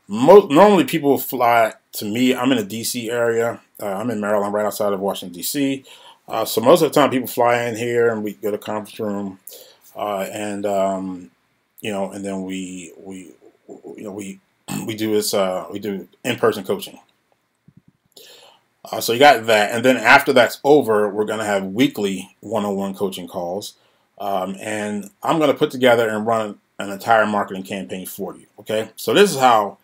normally people fly to me. I'm in the DC area. I'm in Maryland, right outside of Washington DC. So most of the time people fly in here and we go to conference room, and then we do this we do in-person coaching. So you got that, and then after that's over, we're going to have weekly one-on-one coaching calls, and I'm going to put together and run an entire marketing campaign for you. Okay, so this is how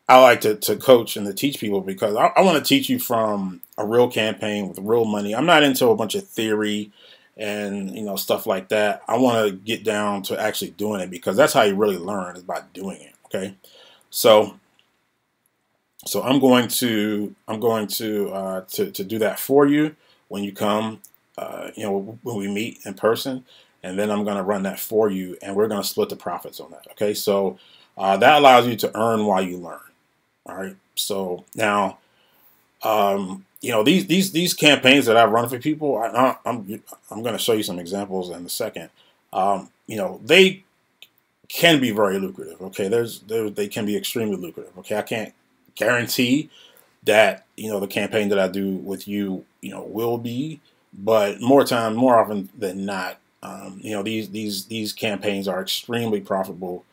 I like to coach and to teach people, because I want to teach you from a real campaign with real money. I'm not into a bunch of theory and stuff like that. I want to get down to actually doing it, because that's how you really learn, is by doing it. Okay, so I'm going to do that for you when you come, when we meet in person, and then I'm going to run that for you, and we're going to split the profits on that. Okay, so that allows you to earn while you learn. All right, so now these campaigns that I run for people, I'm going to show you some examples in a second. They can be very lucrative. Okay, they can be extremely lucrative. Okay, I can't guarantee that the campaign that I do with you will be, but more often than not, these campaigns are extremely profitable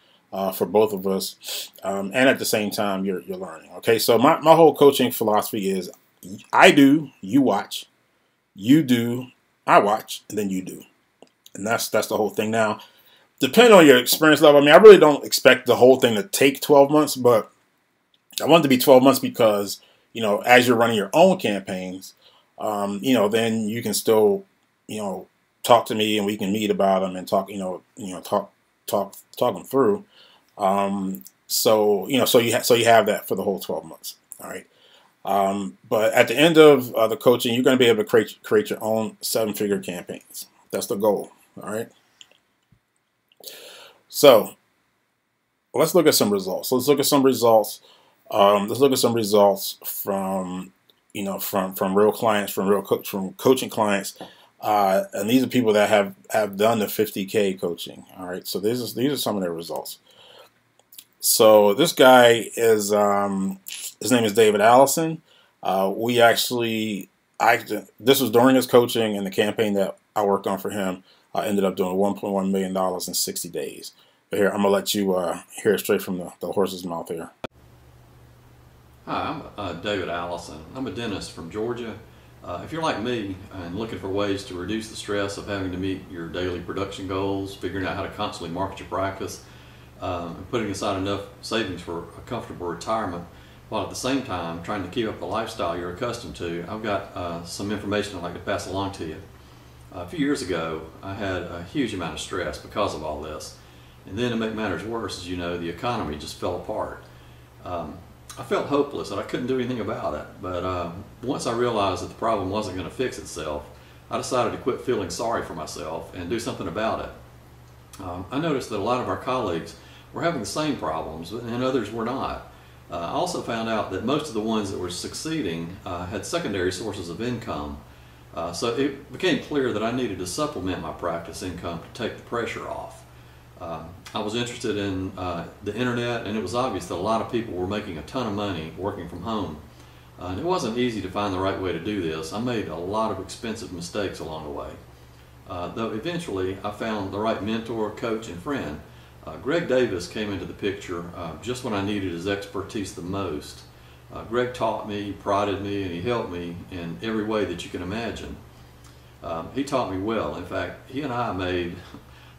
for both of us, and at the same time you're learning. Okay, so my whole coaching philosophy is I do, you watch, you do, I watch, and then you do, and that's the whole thing. Now, depending on your experience level, I mean, I really don't expect the whole thing to take 12 months, but I want it to be 12 months because, as you're running your own campaigns, then you can still, talk to me and we can meet about them and talk, talk them through. So you have that for the whole 12 months. All right. But at the end of the coaching, you're going to be able to create your own 7-figure campaigns. That's the goal. All right. So let's look at some results. Let's look at some results. From real clients, from coaching clients, and these are people that have done the 50K coaching. All right, so these are some of their results. So this guy is his name is David Allison. This was during his coaching, and the campaign that I worked on for him ended up doing $1.1 million in 60 days. But here, I'm gonna let you hear it straight from the horse's mouth here. Hi, I'm David Allison. I'm a dentist from Georgia. If you're like me and looking for ways to reduce the stress of having to meet your daily production goals, figuring out how to constantly market your practice, and putting aside enough savings for a comfortable retirement, while at the same time trying to keep up the lifestyle you're accustomed to, I've got some information I'd like to pass along to you. A few years ago, I had a huge amount of stress because of all this. And then to make matters worse, as you know, the economy just fell apart. I felt hopeless and I couldn't do anything about it, but once I realized that the problem wasn't going to fix itself, I decided to quit feeling sorry for myself and do something about it. I noticed that a lot of our colleagues were having the same problems and others were not. I also found out that most of the ones that were succeeding had secondary sources of income, so it became clear that I needed to supplement my practice income to take the pressure off. I was interested in the internet, and it was obvious that a lot of people were making a ton of money working from home. And it wasn't easy to find the right way to do this. I made a lot of expensive mistakes along the way. Though eventually I found the right mentor, coach, and friend. Greg Davis came into the picture just when I needed his expertise the most. Greg taught me, prodded me, and he helped me in every way that you can imagine. He taught me well. In fact, he and I made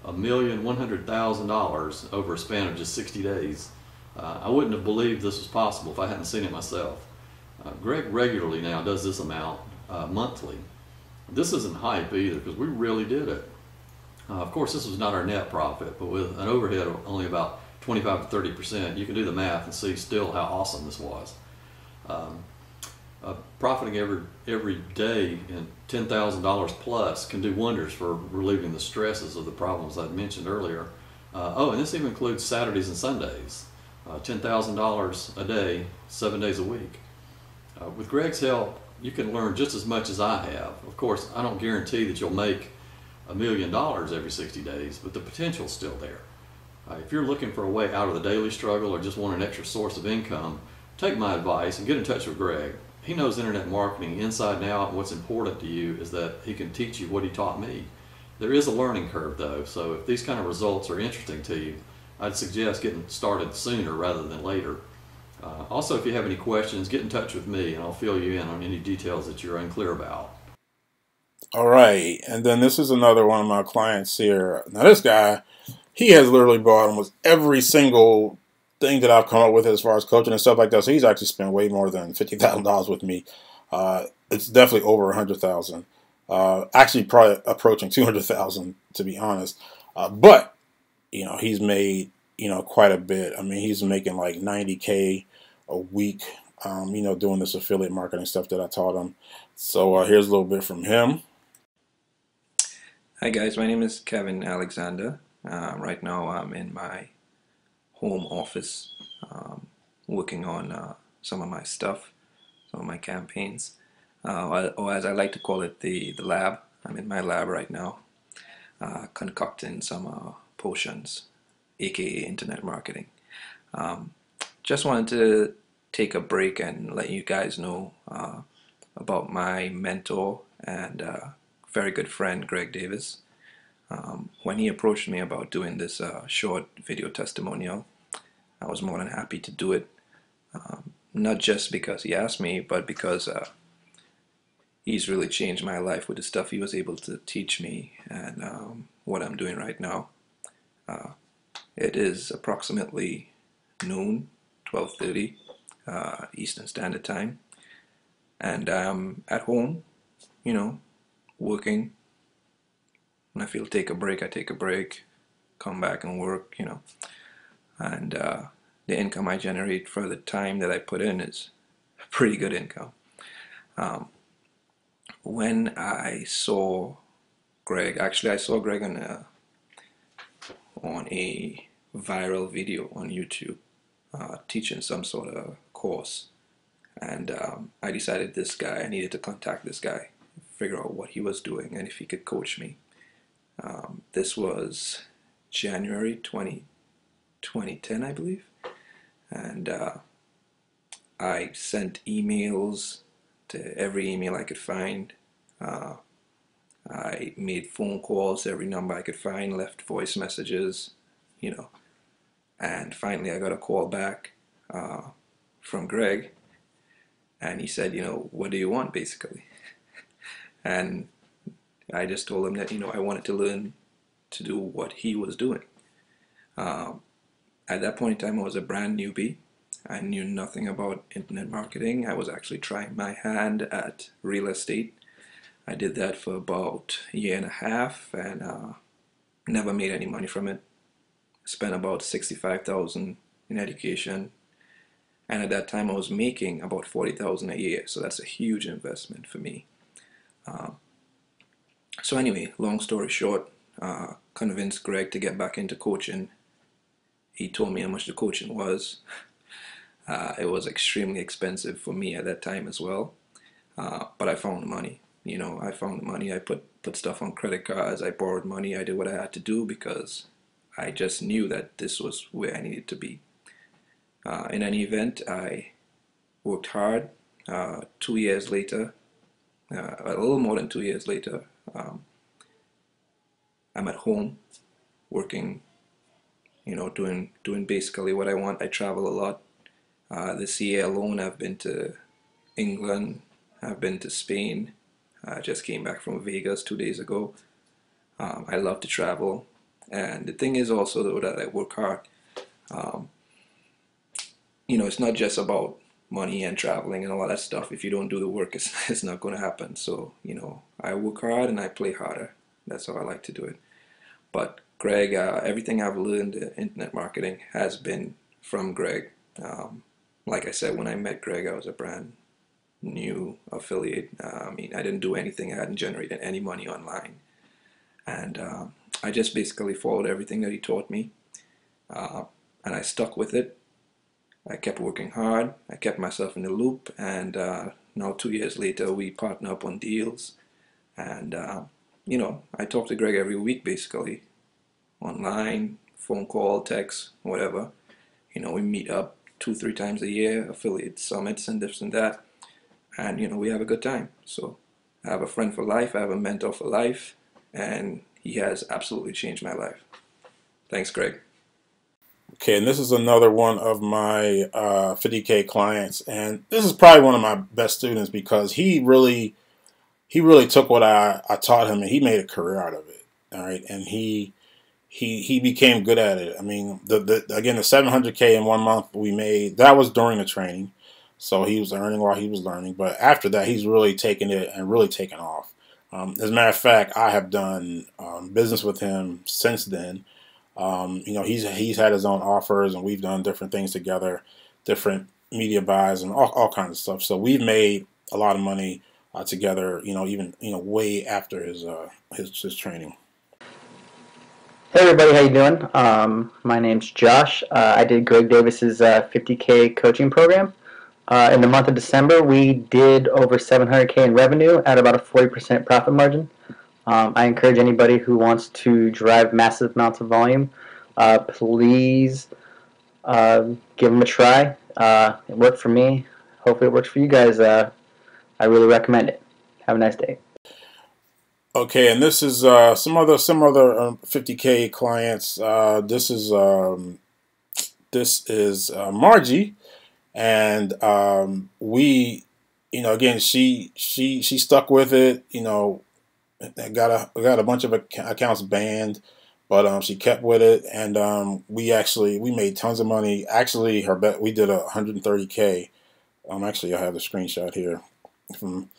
$1,100,000 over a span of just 60 days. I wouldn't have believed this was possible if I hadn't seen it myself. Greg regularly now does this amount monthly. This isn't hype either, because we really did it. Of course, this was not our net profit, but with an overhead of only about 25 to 30%, you can do the math and see still how awesome this was. Profiting every day in $10,000 plus can do wonders for relieving the stresses of the problems I'd mentioned earlier. And this even includes Saturdays and Sundays. $10,000 a day, 7 days a week. With Greg's help, you can learn just as much as I have. Of course, I don't guarantee that you'll make $1 million every 60 days, but the potential's still there. If you're looking for a way out of the daily struggle or just want an extra source of income, take my advice and get in touch with Greg. He knows internet marketing inside and out, and what's important to you is that he can teach you what he taught me. There is a learning curve though, so if these kind of results are interesting to you, I'd suggest getting started sooner rather than later. Also, if you have any questions, get in touch with me and I'll fill you in on any details that you're unclear about. All right, and then this is another one of my clients here. Now this guy, he has literally bought almost every single thing that I've come up with as far as coaching and stuff like that. So he's actually spent way more than $50,000 with me. It's definitely over $100,000. Actually, probably approaching $200,000 to be honest. But you know, he's made quite a bit. I mean, he's making like $90K a week. Doing this affiliate marketing stuff that I taught him. So here's a little bit from him. Hi guys, my name is Kevin Alexander. Right now I'm in my home office working on some of my stuff, some of my campaigns, or as I like to call it, the lab. I'm in my lab right now, concocting some potions, aka internet marketing. Just wanted to take a break and let you guys know about my mentor and very good friend Greg Davis. When he approached me about doing this short video testimonial, I was more than happy to do it. Not just because he asked me, but because he's really changed my life with the stuff he was able to teach me and what I'm doing right now. It is approximately noon, 12:30 Eastern Standard Time, and I'm at home, working. When I feel take a break, I take a break, come back and work, and the income I generate for the time that I put in is pretty good income. When I saw Greg, actually I saw Greg on a viral video on YouTube teaching some sort of course, and I decided I needed to contact this guy, figure out what he was doing and if he could coach me. This was January 2010, I believe, and I sent emails to every email I could find. I made phone calls to every number I could find, left voice messages, and finally I got a call back from Greg, and he said, what do you want, basically? And I just told him that, I wanted to learn to do what he was doing. At that point in time, I was a brand newbie. I knew nothing about internet marketing. I was actually trying my hand at real estate. I did that for about a year and a half and never made any money from it. Spent about $65,000 in education. And at that time, I was making about $40,000 a year. So that's a huge investment for me. So anyway, long story short, convinced Greg to get back into coaching. He told me how much the coaching was. It was extremely expensive for me at that time as well. But I found the money. I found the money. I put stuff on credit cards. I borrowed money. I did what I had to do because I just knew that this was where I needed to be. In any event, I worked hard. 2 years later, a little more than 2 years later, I'm at home working, doing basically what I want. I travel a lot. This year alone, I've been to England, I've been to Spain. I just came back from Vegas 2 days ago. I love to travel. And the thing is also though that I work hard. Um, it's not just about money and traveling and all that stuff. If you don't do the work, it's not going to happen. So, I work hard and I play harder. That's how I like to do it. But Greg, everything I've learned in internet marketing has been from Greg. Like I said, when I met Greg, I was a brand new affiliate. I didn't do anything. I hadn't generated any money online. And I just basically followed everything that he taught me. And I stuck with it. I kept working hard. I kept myself in the loop. And now 2 years later, we partner up on deals. And, I talk to Greg every week, basically, online, phone call, text, whatever. We meet up 2, 3 times a year, affiliate summits and this and that. And, we have a good time. So I have a friend for life. I have a mentor for life. And he has absolutely changed my life. Thanks, Greg. Okay, and this is another one of my 50K clients, and this is probably one of my best students because he really took what I taught him and he made a career out of it. All right, and he became good at it. I mean, again, the 700K in 1 month we made, that was during the training, so he was earning while he was learning. But after that, he's really taken it and really taken off. As a matter of fact, I have done business with him since then. He's had his own offers, and we've done different things together, different media buys, and all kinds of stuff. So we've made a lot of money together. Even way after his training. Hey everybody, how you doing? My name's Josh. I did Greg Davis's 50K coaching program. In the month of December, we did over 700K in revenue at about a 40% profit margin. I encourage anybody who wants to drive massive amounts of volume, please give them a try. It worked for me. Hopefully it works for you guys. I really recommend it. Have a nice day. Okay, and this is some other 50K clients. This is Margie, and again, she stuck with it. I got a bunch of accounts banned, but she kept with it, and we made tons of money. Actually, her bet we did 130K. Actually, I have the screenshot here from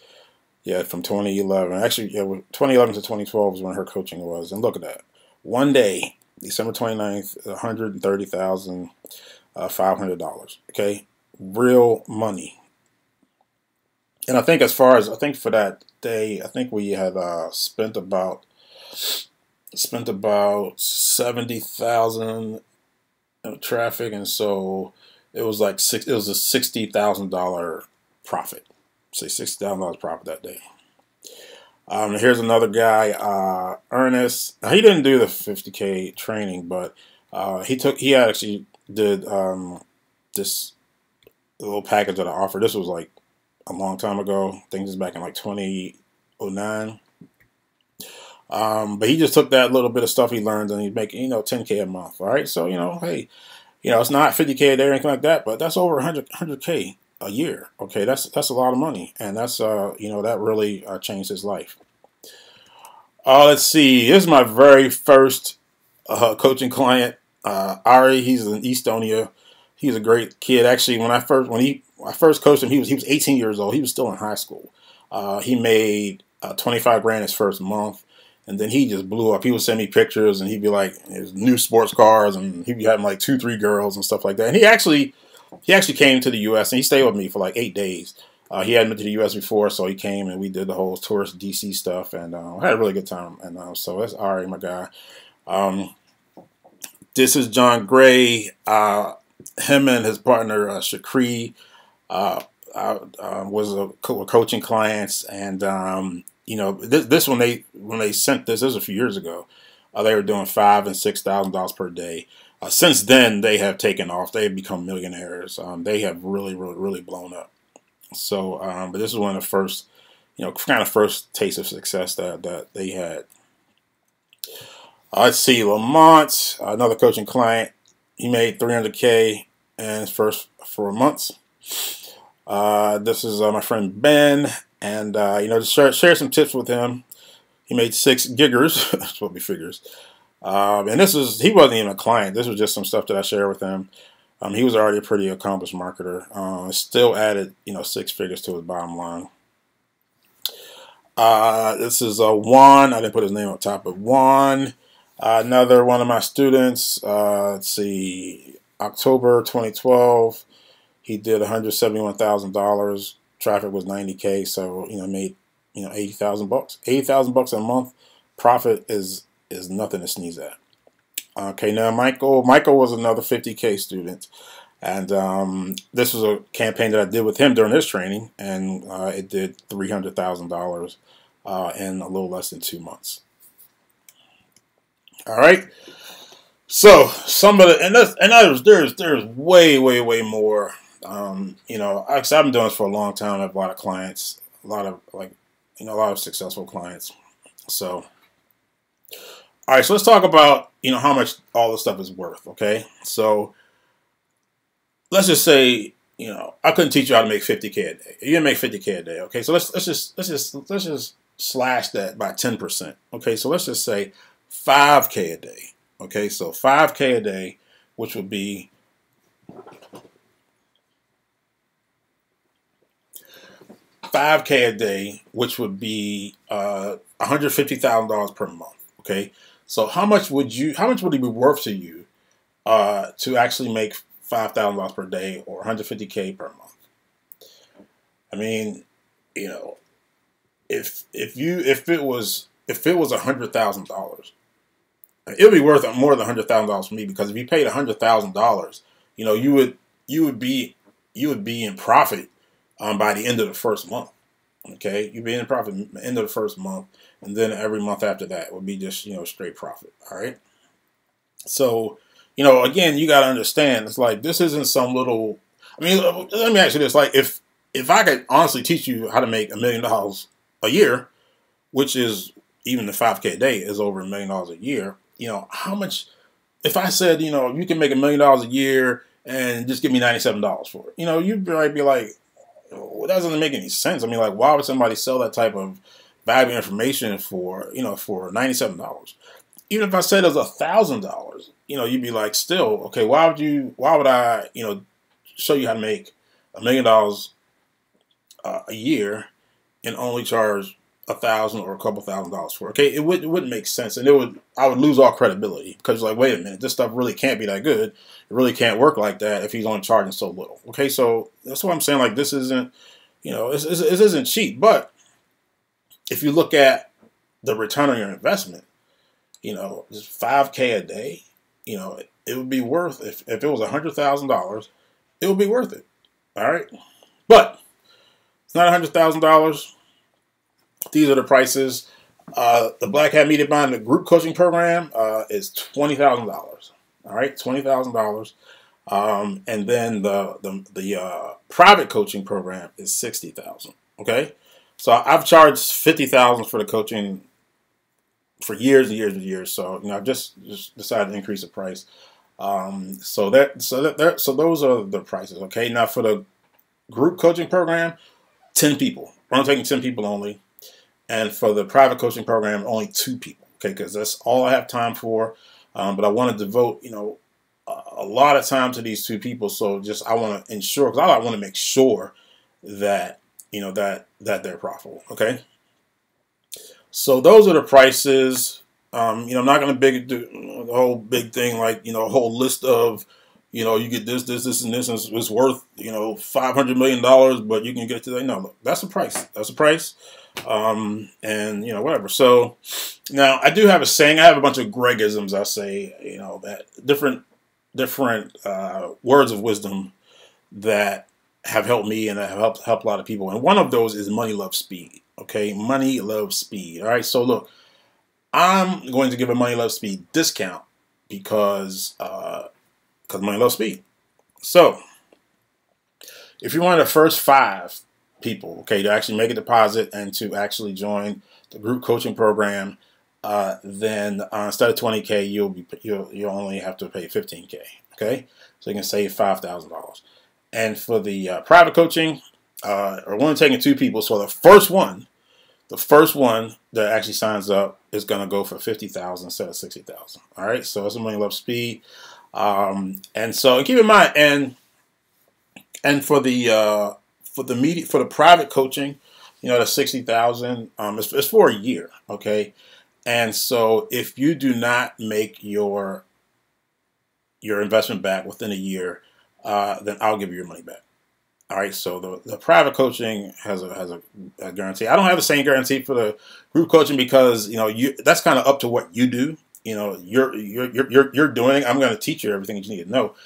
2011. Actually, 2011 to 2012 was when her coaching was, and look at that. One day, December 29th, $130,500. Okay, real money. And I think for that day, I think we had spent about 70,000 traffic, and so it was a $60,000 profit. Say $60,000 profit that day. Here's another guy, Ernest. Now, he didn't do the 50K training, but he actually did this little package that I offered. This was like a long time ago. I think this is back in like 2009. But he just took that little bit of stuff he learned and he's making, 10K a month. All right. So, hey, it's not 50K a day or anything like that, but that's over 100K a year. Okay. That's a lot of money. And that's, that really changed his life. Let's see. This is my very first coaching client, Ari. He's in Estonia. He's a great kid. Actually, when I first coached him, he was 18 years old. He was still in high school. He made 25 grand his first month, and then he just blew up. He would send me pictures, and he'd be like his new sports cars, and he'd be having like 2-3 girls and stuff like that. And he actually came to the U.S. and he stayed with me for like 8 days. He hadn't been to the U.S. before, so he came and we did the whole tourist DC stuff, and I had a really good time. And so that's Ari, my guy. This is John Gray. Him and his partner Shakri were coaching clients, and this when they sent this was a few years ago. They were doing $5,000 and $6,000 per day. Since then, they have taken off. They have become millionaires. They have really, really, really blown up. So, but this is one of the first, kind of first taste of success that they had. Let's see, Lamont, another coaching client. He made $300K in his first 4 months. This is my friend Ben, and to share some tips with him. He made 6 giggers. That's what we figures. And he wasn't even a client. This was just some stuff that I shared with him. He was already a pretty accomplished marketer. Still added, 6 figures to his bottom line. This is Juan. I didn't put his name up top, but Juan, another one of my students. Let's see, October 2012, he did $171,000. Traffic was 90K, so made $80,000. $80,000 a month. Profit is nothing to sneeze at. Okay, now Michael was another 50K student, and this was a campaign that I did with him during his training, and it did $300,000 in a little less than 2 months. All right, so some of the there's way more. I've been doing this for a long time. I have a lot of clients, a lot of successful clients. So. All right, so let's talk about, how much all this stuff is worth, okay? So let's just say, I couldn't teach you how to make 50K a day. You didn't make 50K a day, okay? So let's just slash that by 10%, okay? So let's just say 5K a day, okay? So 5K a day, which would be $5K a day, which would be $150,000 per month, okay? So how much would it be worth to you to actually make $5,000 per day or $150K per month? I mean, if it was $100,000, it would be worth more than $100,000 for me, because if you paid $100,000, you would be in profit by the end of the first month. Okay, you'd be in profit at the end of the first month, and then every month after that would be just straight profit. All right. So again, you got to understand, it's like this isn't some little. I mean, let me ask you this: like, if I could honestly teach you how to make $1 million a year, which is even the 5K a day is over $1 million a year. How much? If I said you can make $1 million a year and just give me $97 for it, you might be like, well, that doesn't make any sense. I mean, like, why would somebody sell that type of valuable information for $97? Even if I said it was $1,000, you'd be like, still, okay, why would I, show you how to make $1 million a year and only charge $1,000 or a couple $1,000s for it? Okay, it wouldn't make sense, and I would lose all credibility, because like, wait a minute, this stuff really can't be that good. It really can't work like that if he's only charging so little. Okay, so that's what I'm saying. Like, this isn't, this isn't cheap. But if you look at the return on your investment, just 5K a day, it would be worth, if it was $100,000, it would be worth it. All right, but it's not $100,000. These are the prices. The Black Hat Media Buying, the group coaching program, is $20,000. All right, $20,000. And then the private coaching program is $60,000. Okay, so I've charged $50,000 for the coaching for years and years and years. So I've just decided to increase the price. So those are the prices. Okay, now for the group coaching program, 10 people. I'm taking 10 people only. And for the private coaching program, only 2 people. Okay, because that's all I have time for. But I want to devote, a lot of time to these 2 people. So I want to ensure, because I want to make sure that, that they're profitable. Okay. So those are the prices. I'm not going to do the whole big thing, like, a whole list of, you get this, and this, and it's worth, $500 million, but you can get to that. No, look, that's the price. That's the price. And whatever. So now I do have a saying. I have a bunch of Gregisms. I say, that different words of wisdom that have helped me and have helped a lot of people. And one of those is money loves speed. Okay, money loves speed. All right. So look, I'm going to give a Money Love Speed discount because Money Love Speed. So if you're one of the first 5 people, okay, to actually make a deposit and to actually join the group coaching program, then instead of $20K, you'll only have to pay $15K. Okay, so you can save $5,000. And for the private coaching, we're only taking 2 people. So the first one that actually signs up is going to go for $50,000 instead of $60,000. All right, so it's a Money Love Speed. And so keep in mind, and for the private coaching, the $60,000, it's for a year, okay. And so if you do not make your investment back within a year, then I'll give you your money back. All right. So the private coaching has a guarantee. I don't have the same guarantee for the group coaching because that's kind of up to what you do. You're doing. I'm going to teach you everything that you need to know,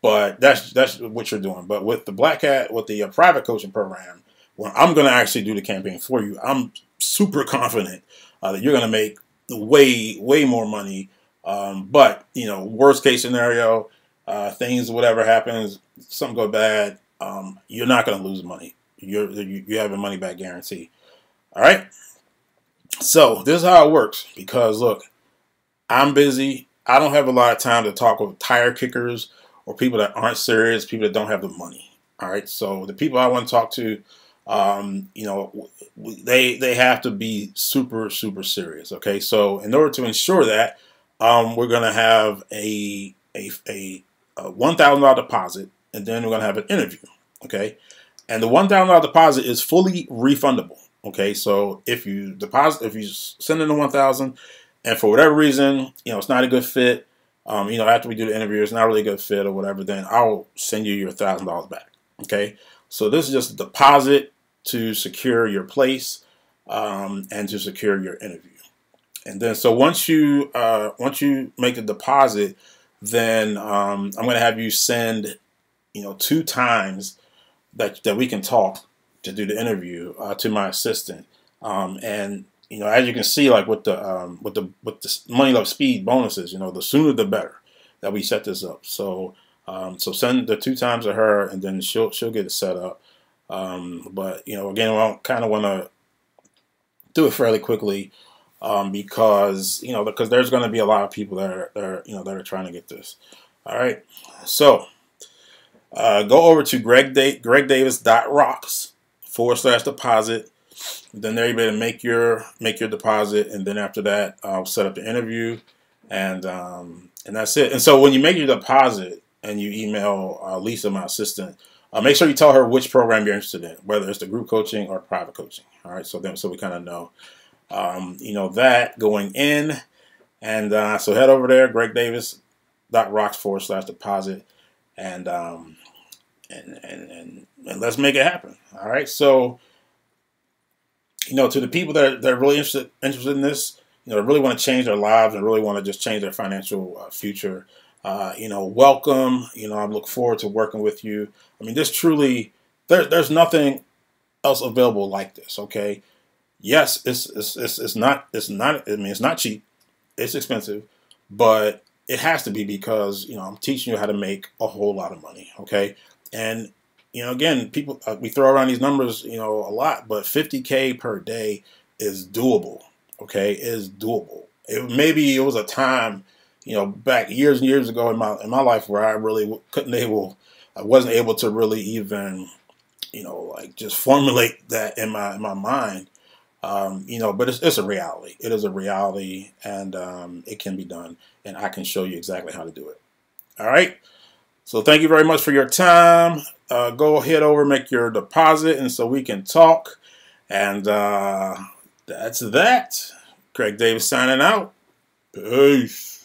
but that's what you're doing. But with the Black Hat, with the private coaching program, well, I'm going to actually do the campaign for you. I'm super confident that you're going to make way more money. But worst case scenario, whatever happens, something go bad, you're not going to lose money. You have a money back guarantee. All right. So this is how it works. Because look, I'm busy. I don't have a lot of time to talk with tire kickers or people that aren't serious, people that don't have the money. All right. So the people I want to talk to, they have to be super serious. Okay. So in order to ensure that, we're going to have a $1,000 deposit, and then we're going to have an interview. Okay. And the $1,000 deposit is fully refundable. Okay. So if you send in the $1,000 and for whatever reason, it's not a good fit, after we do the interview, it's not really a good fit or whatever, then I'll send you your $1,000 back. Okay. So this is just a deposit to secure your place, and to secure your interview. And then, so once you make the deposit, then I'm going to have you send, 2 times that we can talk to do the interview to my assistant. And as you can see, like with the Money Love Speed bonuses, the sooner the better that we set this up. So send the 2 times to her, and then she'll get it set up. But again, I kind of want to do it fairly quickly. Because there's going to be a lot of people that are trying to get this. All right, so go over to gregdavis.rocks/deposit. Then there you'll be able to make your deposit, and then after that, I'll set up the interview, and that's it. And so when you make your deposit and you email Lisa, my assistant, make sure you tell her which program you're interested in, whether it's the group coaching or private coaching. All right, so we kind of know. That going in, and so head over there, gregdavis.rocks/deposit, and let's make it happen. All right. So, to the people that are really interested in this, really want to change their lives and really want to just change their financial future, welcome. I look forward to working with you. I mean, this truly, there's nothing else available like this. Okay. Yes, it's not. I mean, it's not cheap. It's expensive, but it has to be because I'm teaching you how to make a whole lot of money. Okay, and again, people we throw around these numbers a lot, but $50K per day is doable. Okay, is doable. Maybe it was a time back years and years ago in my life where I really I wasn't able to really even just formulate that in my mind. But it's a reality. It is a reality, and it can be done, and I can show you exactly how to do it. All right. So thank you very much for your time. Go ahead over, make your deposit, and so we can talk. And that's that. Greg Davis signing out. Peace.